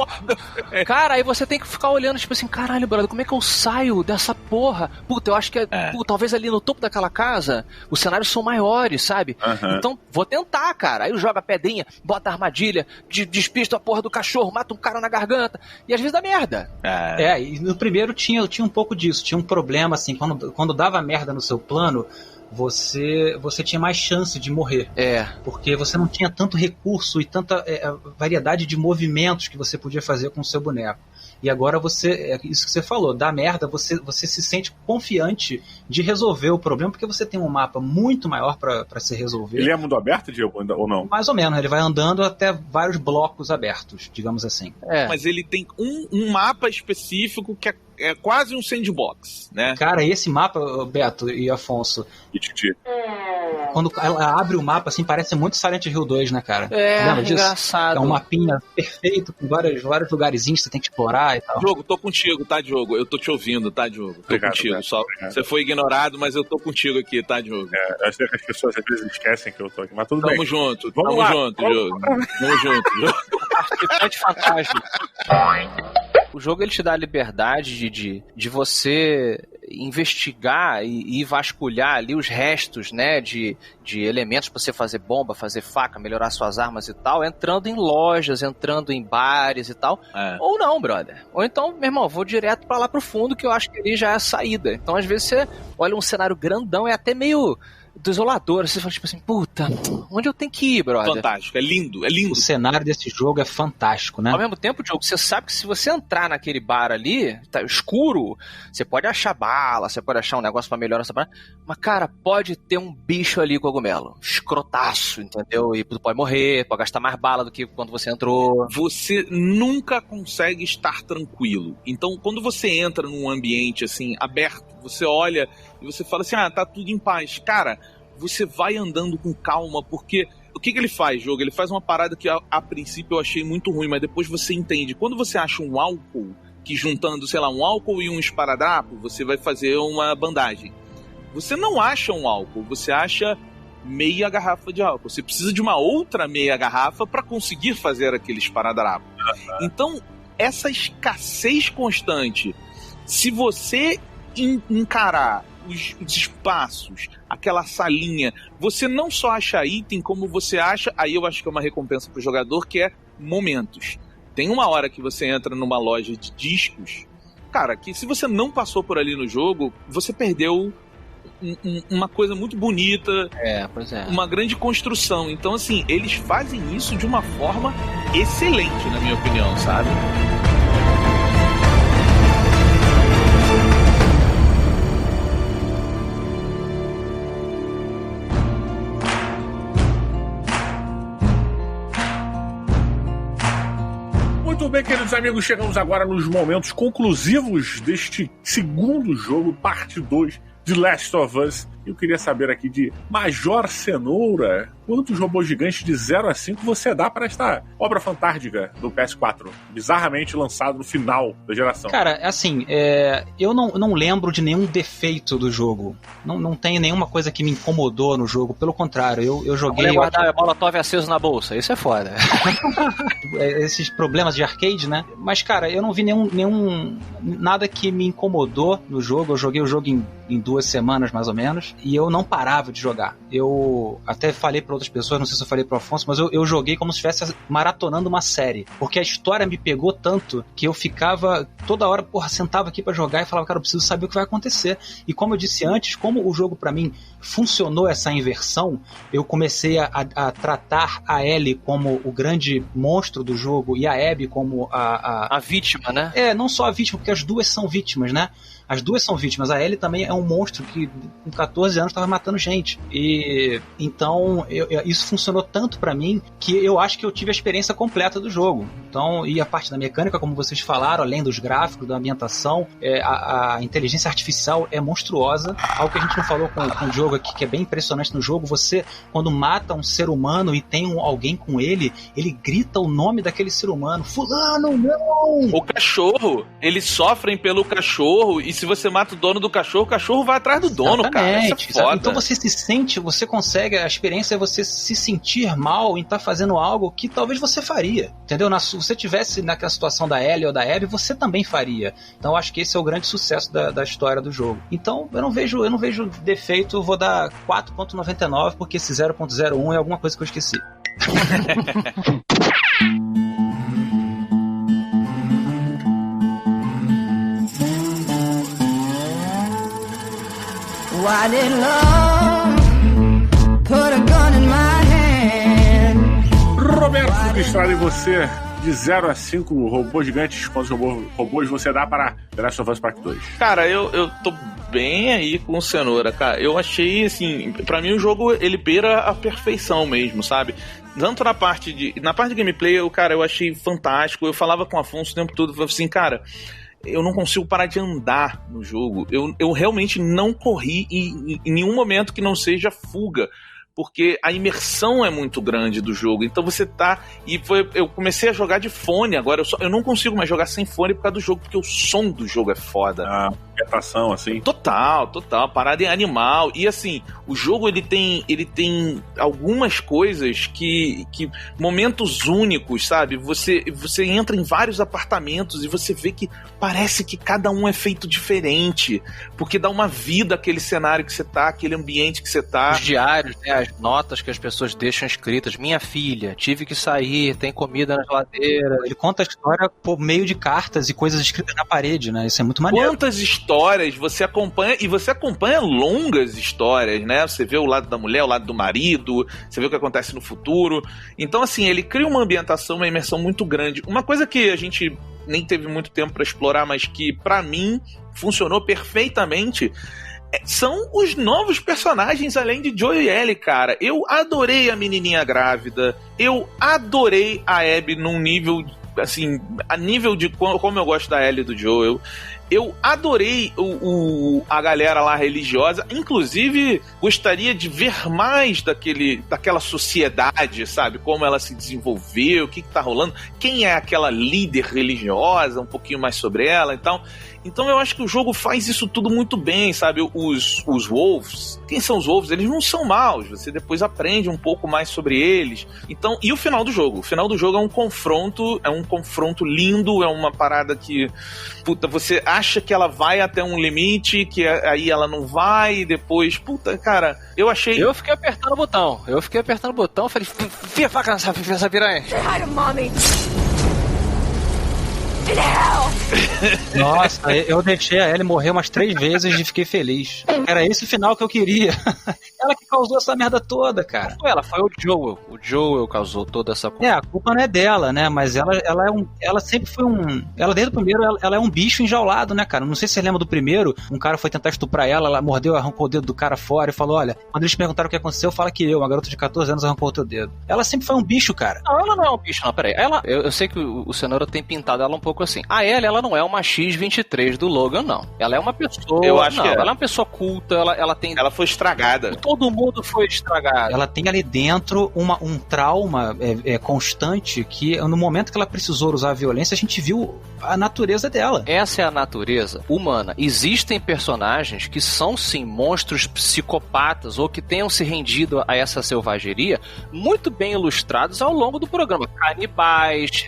Cara, aí você tem que ficar olhando, tipo assim, caralho, brother, como é que eu saio dessa porra? Puta, eu acho que talvez ali no topo daquela casa os cenários são maiores, sabe? Então, vou tentar, cara. Aí eu jogo a pedrinha, bota a armadilha, despista a porra do cachorro, mata um cara na garganta, e às vezes dá merda. E no primeiro tinha um pouco disso, tinha um problema, assim, quando dava merda no seu plano, você tinha mais chance de morrer. Porque você não tinha tanto recurso e tanta variedade de movimentos que você podia fazer com o seu boneco. E agora isso que você falou, dá merda, você se sente confiante de resolver o problema, porque você tem um mapa muito maior pra se resolver. Ele é mundo aberto, Diego, ou não? Mais ou menos, ele vai andando até vários blocos abertos, digamos assim. Mas ele tem um mapa específico que é quase um sandbox, né? Cara, esse mapa, Beto e Afonso... E Titi. Quando ela abre o mapa, assim, parece muito Silent Hill 2, né, cara? Lembra disso? Engraçado. É um mapinha perfeito, com vários lugarzinhos que você tem que explorar e tal. Diogo, tô contigo, tá, Diogo? Eu tô te ouvindo, tá, Diogo? Tô Obrigado, contigo. Obrigado. Você foi ignorado, mas eu tô contigo aqui, tá, Diogo? Acho que as pessoas às vezes esquecem que eu tô aqui, mas tudo bem. Tamo junto, Diogo. Tamo junto, Diogo. Participante fantástico. O jogo ele te dá a liberdade de você investigar e vasculhar ali os restos, né, de elementos pra você fazer bomba, fazer faca, melhorar suas armas e tal, entrando em lojas, entrando em bares e tal. Ou não, brother. Ou então, meu irmão, vou direto pra lá pro fundo, que eu acho que ali já é a saída. Então, às vezes, você olha um cenário grandão, é até meio desolador. Você fala tipo assim, puta, onde eu tenho que ir, brother? Fantástico, é lindo, é lindo. O cenário desse jogo é fantástico, né? Ao mesmo tempo, Diogo, você sabe que se você entrar naquele bar ali, tá escuro, você pode achar bala, você pode achar um negócio pra melhorar essa bala, mas, cara, pode ter um bicho ali, cogumelo, escrotaço, entendeu? E tu pode morrer, pode gastar mais bala do que quando você entrou. Você nunca consegue estar tranquilo. Então, quando você entra num ambiente, assim, aberto, você olha e você fala assim, tá tudo em paz. Cara, você vai andando com calma, porque o que ele faz, jogo? Ele faz uma parada que a princípio eu achei muito ruim, mas depois você entende. Quando você acha um álcool, que juntando, sei lá, um álcool e um esparadrapo, você vai fazer uma bandagem. Você não acha um álcool, você acha meia garrafa de álcool. Você precisa de uma outra meia garrafa para conseguir fazer aquele esparadrapo. Então, essa escassez constante, se você encarar os espaços, aquela salinha, você não só acha item, como você acha, aí eu acho que é uma recompensa pro jogador, que é momentos. Tem uma hora que você entra numa loja de discos, cara, que se você não passou por ali no jogo, você perdeu uma coisa muito bonita, pois é, uma grande construção. Então, assim, eles fazem isso de uma forma excelente, na minha opinião, sabe? Muito bem, queridos amigos, chegamos agora nos momentos conclusivos deste segundo jogo, parte 2 de Last of Us. Eu queria saber aqui de Major Cenoura, quantos robôs gigantes de 0 a 5 você dá para esta obra fantástica do PS4, bizarramente lançado no final da geração? Cara, assim, eu não lembro de nenhum defeito do jogo. Não tem nenhuma coisa que me incomodou no jogo. Pelo contrário, eu joguei... Eu guardar a Molotov aceso na bolsa, isso é foda. Esses problemas de arcade, né? Mas, cara, eu não vi nada que me incomodou no jogo. Eu joguei o jogo em 2 semanas, mais ou menos, e eu não parava de jogar. Eu até falei para outras pessoas, não sei se eu falei pro Afonso, mas eu joguei como se estivesse maratonando uma série, porque a história me pegou tanto que eu ficava toda hora, sentava aqui para jogar e falava, cara, eu preciso saber o que vai acontecer. E como eu disse antes, como o jogo para mim funcionou essa inversão, eu comecei a tratar a Ellie como o grande monstro do jogo e a Abby como a vítima, né? Não só a vítima, porque as duas são vítimas, né? As duas são vítimas. A Ellie também é um monstro que com 14 anos estava matando gente. E então isso funcionou tanto pra mim que eu acho que eu tive a experiência completa do jogo. Então, e a parte da mecânica, como vocês falaram, além dos gráficos, da ambientação, a inteligência artificial é monstruosa. Algo que a gente não falou com o jogo aqui, que é bem impressionante no jogo, você, quando mata um ser humano e tem alguém com ele grita o nome daquele ser humano. Fulano, não! O cachorro, eles sofrem pelo cachorro, e se você mata o dono do cachorro, o cachorro vai atrás do dono, exatamente, cara. Isso é foda. Então você se sente, você consegue, a experiência é você se sentir mal em estar fazendo algo que talvez você faria, entendeu? Se você tivesse naquela situação da Ellie ou da Abby, você também faria. Então eu acho que esse é o grande sucesso da história do jogo. Então eu não vejo defeito, vou dar 4.99, porque esse 0.01 é alguma coisa que eu esqueci. Why did love Roberto Duque Estrada, e você, de 0 a 5 robôs gigantes contra robôs, você dá para The Last of Us Part 2? Cara, eu tô bem aí com o Cenoura, cara. Eu achei, assim, pra mim o jogo, ele beira a perfeição mesmo, sabe? Tanto na parte de gameplay, eu achei fantástico. Eu falava com o Afonso o tempo todo, eu falava assim, cara, eu não consigo parar de andar no jogo. Eu realmente não corri em nenhum momento que não seja fuga, porque a imersão é muito grande do jogo. Então você tá... eu comecei a jogar de fone agora. Eu não consigo mais jogar sem fone por causa do jogo, porque o som do jogo é foda. A ambientação, assim. Total. A parada é animal. E assim, o jogo ele tem algumas coisas que momentos únicos, sabe? Você entra em vários apartamentos e você vê que parece que cada um é feito diferente, porque dá uma vida àquele cenário que você tá, aquele ambiente que você tá. Os diários, né? As notas que as pessoas deixam escritas. Minha filha, tive que sair, tem comida na geladeira. Ele conta a história por meio de cartas e coisas escritas na parede, né? Isso é muito maneiro. Quantas histórias você acompanha, e você acompanha longas histórias, né? Você vê o lado da mulher, o lado do marido, você vê o que acontece no futuro. Então, assim, ele cria uma ambientação, uma imersão muito grande. Uma coisa que a gente nem teve muito tempo pra explorar, mas que, pra mim, funcionou perfeitamente, são os novos personagens além de Joel e Ellie, cara. Eu adorei a menininha grávida, eu adorei a Abby num nível, assim, a nível de como eu gosto da Ellie e do Joel. Eu adorei a galera lá religiosa. Inclusive, gostaria de ver mais daquela sociedade, sabe? Como ela se desenvolveu, o que tá rolando, quem é aquela líder religiosa, um pouquinho mais sobre ela e tal. Então eu acho que o jogo faz isso tudo muito bem, sabe? Os Wolves, quem são os Wolves? Eles não são maus, você depois aprende um pouco mais sobre eles. Então, e o final do jogo? O final do jogo é um confronto lindo, é uma parada que, puta, você acha que ela vai até um limite, que aí ela não vai, e depois, puta, cara, eu achei... Eu fiquei apertando o botão, falei, fia a faca nessa piranha. Say hi to mommy. Nossa, eu deixei a Ellie morrer umas 3 vezes e fiquei feliz. Era esse o final que eu queria. Ela que causou essa merda toda, cara. Foi ela, foi o Joel. O Joel causou toda essa coisa. A culpa não é dela, né? Mas ela sempre foi ela desde o primeiro, ela é um bicho enjaulado, né, cara? Não sei se você lembra do primeiro, um cara foi tentar estuprar ela mordeu, arrancou o dedo do cara fora e falou, olha, quando eles perguntaram o que aconteceu, fala que uma garota de 14 anos arrancou o teu dedo. Ela sempre foi um bicho, cara. Não, ela não é um bicho, não, peraí. Eu sei que o Cenoura tem pintado ela um pouco assim. A Ellie, ela não é uma X-23 do Logan, não. Ela é uma pessoa... Eu acho que ela é uma pessoa culta, ela tem... Ela foi estragada. Todo mundo foi estragado. Ela tem ali dentro um trauma constante que no momento que ela precisou usar a violência, a gente viu a natureza dela. Essa é a natureza humana. Existem personagens que são, sim, monstros psicopatas ou que tenham se rendido a essa selvageria, muito bem ilustrados ao longo do programa. Canibais,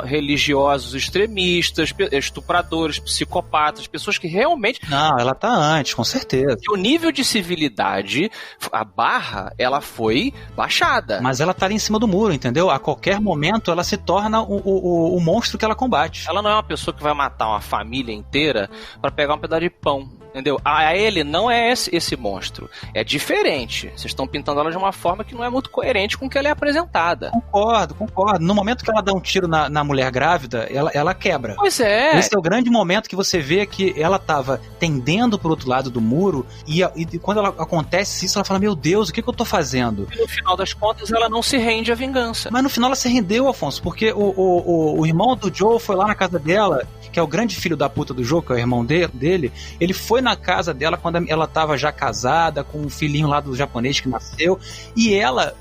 religiosos extremistas, estupradores, psicopatas, pessoas que realmente... Não, ela tá antes, com certeza. E o nível de civilidade, a barra, ela foi baixada. Mas ela tá ali em cima do muro, entendeu? A qualquer momento ela se torna o monstro que ela combate. Ela não é uma pessoa que vai matar uma família inteira pra pegar um pedaço de pão. Entendeu? A Ellie não é esse monstro. É diferente. Vocês estão pintando ela de uma forma que não é muito coerente com o que ela é apresentada. Concordo. No momento que ela dá um tiro na mulher grávida, ela quebra. Pois é. Esse é o grande momento que você vê que ela tava tendendo pro outro lado do muro e quando acontece isso, ela fala, meu Deus, o que eu tô fazendo? E no final das contas, ela não se rende à vingança. Mas no final ela se rendeu, Afonso, porque o irmão do Joe foi lá na casa dela, que é o grande filho da puta do Joe, que é o irmão dele, ele foi na casa dela quando ela tava já casada, com um filhinho lá do japonês que nasceu, e ela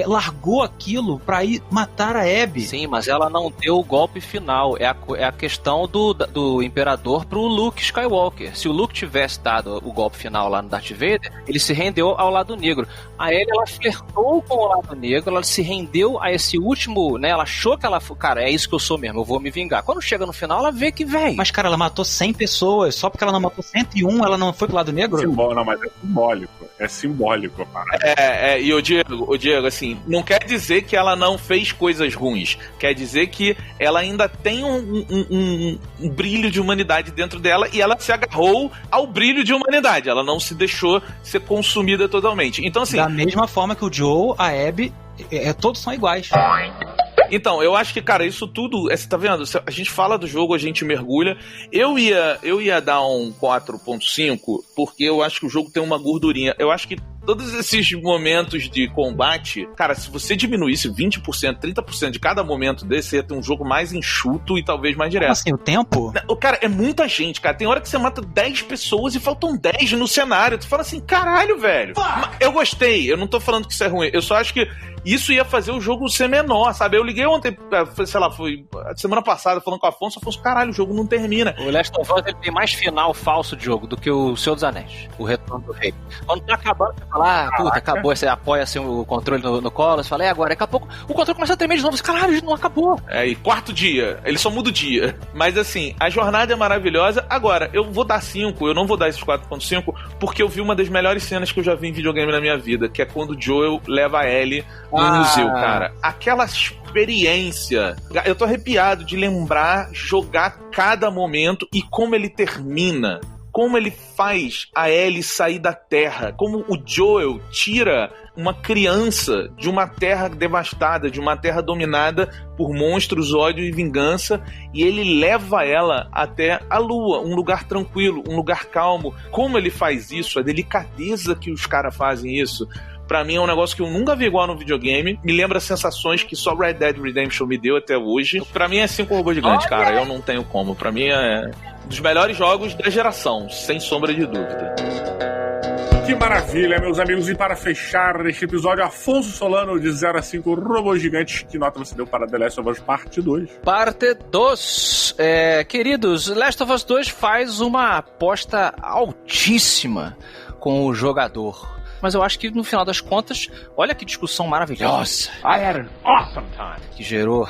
largou aquilo pra ir matar a Abby. Sim, mas ela não deu o golpe final. É a questão do imperador pro Luke Skywalker. Se o Luke tivesse dado o golpe final lá no Darth Vader, ele se rendeu ao lado negro. A Ellie, ela flertou com o lado negro, ela se rendeu a esse último, né? Ela achou que ela... Cara, é isso que eu sou mesmo, eu vou me vingar. Quando chega no final, ela vê que, véi... Mas, cara, ela matou 100 pessoas. Só porque ela não matou 101, ela não foi pro lado negro? Não, mas é simbólico. É simbólico, cara. E o Diego, assim, não quer dizer que ela não fez coisas ruins. Quer dizer que ela ainda tem um brilho de humanidade dentro dela e ela se agarrou ao brilho de humanidade. Ela não se deixou ser consumida totalmente. Então, assim... Da mesma forma que o Joe, a Abby todos são iguais. Então, eu acho que, cara, isso tudo, você tá vendo? A gente fala do jogo, a gente mergulha. Eu ia dar um 4.5, porque eu acho que o jogo tem uma gordurinha. Eu acho que todos esses momentos de combate, cara, se você diminuísse 20%, 30% de cada momento desse, você ia ter um jogo mais enxuto e talvez mais direto. Como assim, o tempo? Cara, é muita gente, cara. Tem hora que você mata 10 pessoas e faltam 10 no cenário. Tu fala assim, caralho, velho. Eu gostei, eu não tô falando que isso é ruim. Eu só acho que isso ia fazer o jogo ser menor, sabe? Eu liguei ontem, sei lá, foi semana passada falando com o Afonso, caralho, o jogo não termina. O Last of Us, ele tem mais final falso de jogo do que o Senhor dos Anéis, o Retorno do Rei. Quando tá acabando, você fala, puta, acabou, você apoia assim o controle no colo, você fala, agora, daqui a pouco o controle começa a tremer de novo, você, caralho, não acabou. E quarto dia, ele só muda o dia. Mas assim, a jornada é maravilhosa. Agora, eu vou dar 5, eu não vou dar esses 4.5, porque eu vi uma das melhores cenas que eu já vi em videogame na minha vida, que é quando o Joel leva a Ellie no museu, cara. Aquela experiência. Eu tô arrepiado de lembrar, jogar cada momento e como ele termina. Como ele faz a Ellie sair da Terra. Como o Joel tira uma criança de uma terra devastada, de uma terra dominada por monstros, ódio e vingança, e ele leva ela até a Lua, um lugar tranquilo, um lugar calmo. Como ele faz isso, a delicadeza que os caras fazem isso, pra mim é um negócio que eu nunca vi igual no videogame. Me lembra sensações que só Red Dead Redemption me deu até hoje. Pra mim é 5 robôs gigantes, cara. Eu não tenho como. Pra mim é um dos melhores jogos da geração, sem sombra de dúvida. Que maravilha, meus amigos. E para fechar este episódio, Afonso Solano, de 0 a 5 robôs gigantes. Que nota você deu para The Last of Us Parte 2? Parte 2. Queridos, Last of Us 2 faz uma aposta altíssima com o jogador. Mas eu acho que no final das contas, olha que discussão maravilhosa I had an awesome time. que gerou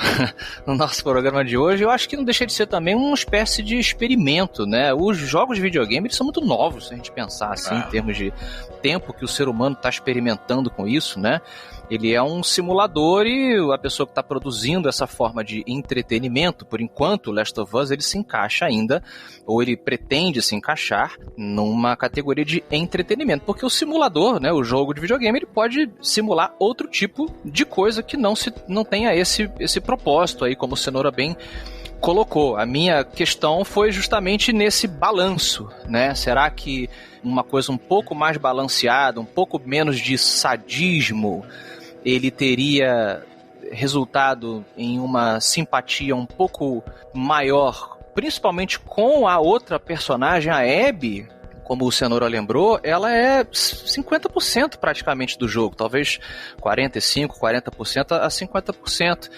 no nosso programa de hoje. Eu acho que não deixa de ser também uma espécie de experimento, né? Os jogos de videogame, eles são muito novos, se a gente pensar assim, em termos de tempo que o ser humano está experimentando com isso, né? Ele é um simulador e a pessoa que está produzindo essa forma de entretenimento, por enquanto, o Last of Us, ele se encaixa ainda, ou ele pretende se encaixar numa categoria de entretenimento, porque o simulador, né, o jogo de videogame, ele pode simular outro tipo de coisa que não tenha esse propósito aí, como o Cenoura bem colocou. A minha questão foi justamente nesse balanço, né? Será que uma coisa um pouco mais balanceada, um pouco menos de sadismo, ele teria resultado em uma simpatia um pouco maior, principalmente com a outra personagem, a Abby? Como o Cenoura lembrou, ela é 50% praticamente do jogo, talvez 45%, 40% a 50%.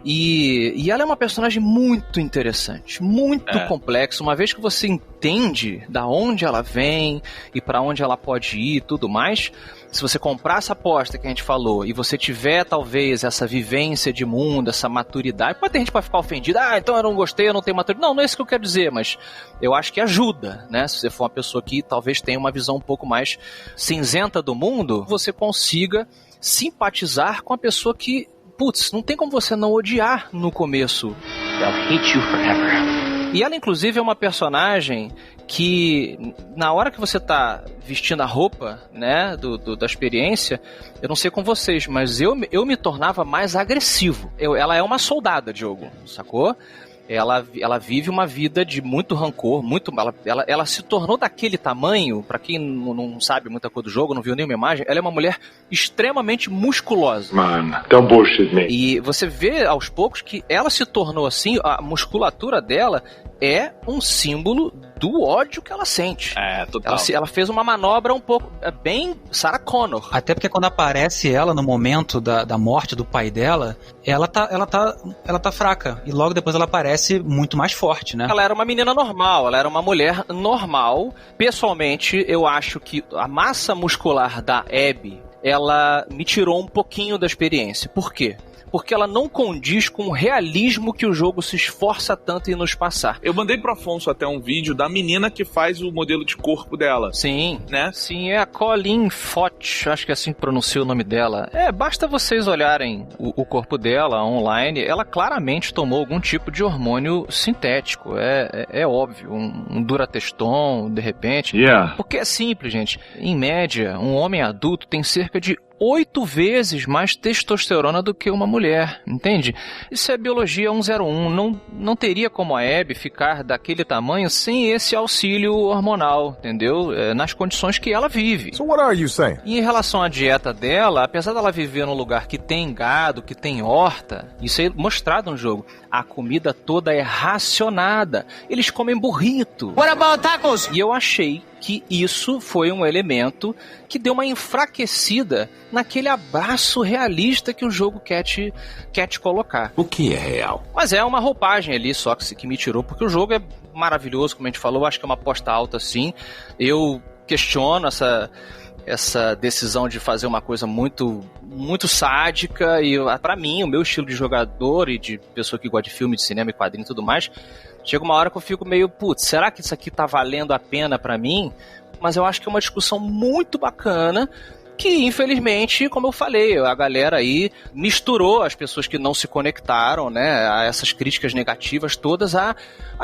E ela é uma personagem muito interessante, muito complexa. Uma vez que você entende da onde ela vem e para onde ela pode ir e tudo mais, se você comprar essa aposta que a gente falou e você tiver talvez essa vivência de mundo, essa maturidade, pode ter gente que vai ficar ofendida, então eu não gostei, eu não tenho maturidade. Não é isso que eu quero dizer, mas eu acho que ajuda, né? Se você for uma pessoa que talvez tenha uma visão um pouco mais cinzenta do mundo, você consiga simpatizar com a pessoa que, putz, não tem como você não odiar no começo. They'll hate you forever. E ela, inclusive, é uma personagem que, na hora que você tá vestindo a roupa, né, da experiência, eu não sei com vocês, mas eu me tornava mais agressivo. Ela é uma soldada, Diogo, sacou? Ela vive uma vida de muito rancor, ela se tornou daquele tamanho. Pra quem não sabe muita coisa do jogo, não viu nenhuma imagem, ela é uma mulher extremamente musculosa. Man, don't bullshit me. E você vê aos poucos que ela se tornou assim, a musculatura dela é um símbolo do ódio que ela sente. Total. Ela fez uma manobra um pouco bem Sarah Connor. Até porque quando aparece ela no momento da morte do pai dela, ela tá fraca. E logo depois ela aparece muito mais forte, né? Ela era uma menina normal, ela era uma mulher normal. Pessoalmente, eu acho que a massa muscular da Abby, ela me tirou um pouquinho da experiência. Por quê? Porque ela não condiz com o realismo que o jogo se esforça tanto em nos passar. Eu mandei pro Afonso até um vídeo da menina que faz o modelo de corpo dela. Sim, né? Sim, é a Colleen Fott, acho que assim pronuncia o nome dela. Basta vocês olharem o corpo dela online, ela claramente tomou algum tipo de hormônio sintético, é óbvio, um Durateston, de repente. Yeah. Porque é simples, gente. Em média, um homem adulto tem cerca de 8 vezes mais testosterona do que uma mulher, entende? Isso é biologia 101. Não teria como a Abby ficar daquele tamanho sem esse auxílio hormonal, entendeu? Nas condições que ela vive. So what are you saying? E em relação à dieta dela, apesar dela viver num lugar que tem gado, que tem horta, isso é mostrado no jogo, a comida toda é racionada. Eles comem burrito. What about tacos? E eu achei que isso foi um elemento que deu uma enfraquecida naquele abraço realista que o jogo quer te colocar. O que é real? Mas é uma roupagem ali só que me tirou, porque o jogo é maravilhoso, como a gente falou, acho que é uma aposta alta sim. Eu questiono essa decisão de fazer uma coisa muito, muito sádica, e pra mim, o meu estilo de jogador e de pessoa que gosta de filme, de cinema e quadrinho e tudo mais, chega uma hora que eu fico meio, putz, será que isso aqui tá valendo a pena pra mim? Mas eu acho que é uma discussão muito bacana, que infelizmente, como eu falei, a galera aí misturou as pessoas que não se conectaram, né, a essas críticas negativas todas, a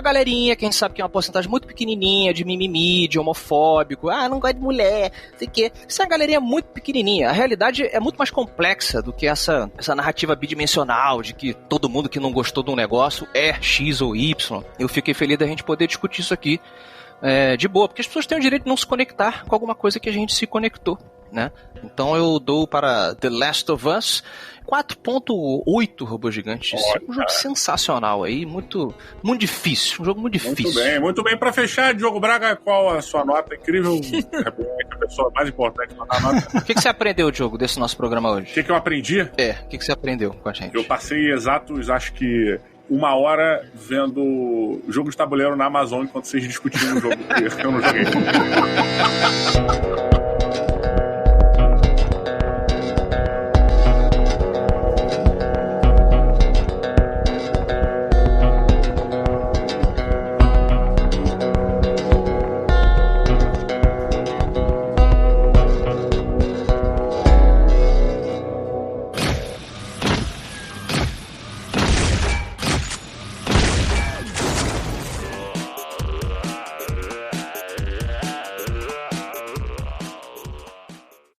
galerinha que a gente sabe que é uma porcentagem muito pequenininha de mimimi, de homofóbico, não gosto de mulher, sei o quê. Isso é uma galerinha muito pequenininha. A realidade é muito mais complexa do que essa narrativa bidimensional de que todo mundo que não gostou de um negócio é X ou Y. Eu fiquei feliz da gente poder discutir isso aqui de boa, porque as pessoas têm o direito de não se conectar com alguma coisa que a gente se conectou, né? Então eu dou para The Last of Us 4.8 Robô Gigante. Um jogo sensacional aí, muito, muito difícil, um jogo muito difícil. Muito bem. Pra fechar, Diogo Braga, qual a sua nota incrível? É a pessoa mais importante pra dar nota. O que você aprendeu, Diogo, desse nosso programa hoje? O que eu aprendi? O que você aprendeu com a gente? Eu passei acho que 1 hora vendo jogo de tabuleiro na Amazon enquanto vocês discutiam o jogo que eu não joguei.